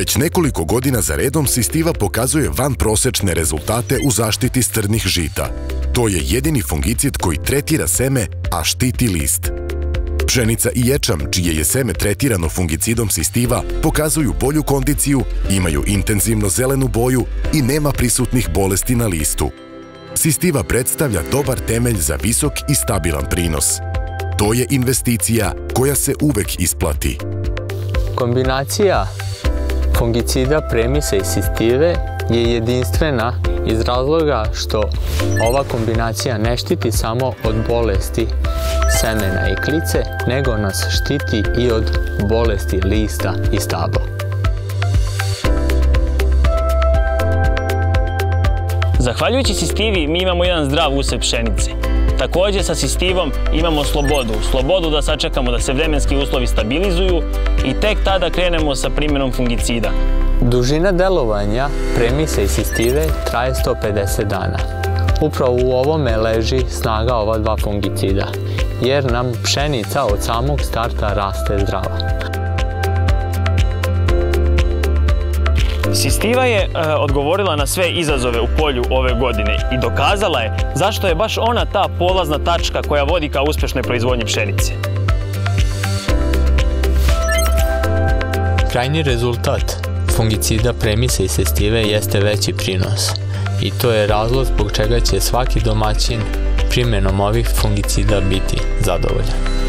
Već nekoliko godina za redom Sistiva pokazuje vanprosečne rezultate u zaštiti strnih žita. To je jedini fungicid koji tretira seme, a štiti list. Pšenica i ječam, čije je seme tretirano fungicidom Sistiva, pokazuju bolju kondiciju, imaju intenzivno zelenu boju i nema prisutnih bolesti na listu. Sistiva predstavlja dobar temelj za visok i stabilan prinos. To je investicija koja se uvek isplati. Kombinacija fungicida Premisa i Sistive je jedinstvena iz razloga što ova kombinacija ne štiti samo od bolesti semena i klice, nego nas štiti i od bolesti lista i stabla. Zahvaljujući Sistivi mi imamo jedan zdrav usev pšenice. Također sa Sistivom imamo slobodu da sačekamo da se vremenski uslovi stabilizuju i tek tada krenemo sa primjenom fungicida. Dužina delovanja Premisa i Sistive traje 150 dana. Upravo u ovome leži snaga ova dva fungicida, jer nam pšenica od samog starta raste zdrava. Sistiva je odgovorila na sve izazove u polju ove godine i dokazala je zašto je baš ona ta polazna tačka koja vodi ka uspešnoj proizvodnji pšenice. Krajnji rezultat fungicida Premisa i Sistive jeste veći prinos i to je razlog zbog čega će svaki domaćin primjenom ovih fungicida biti zadovoljan.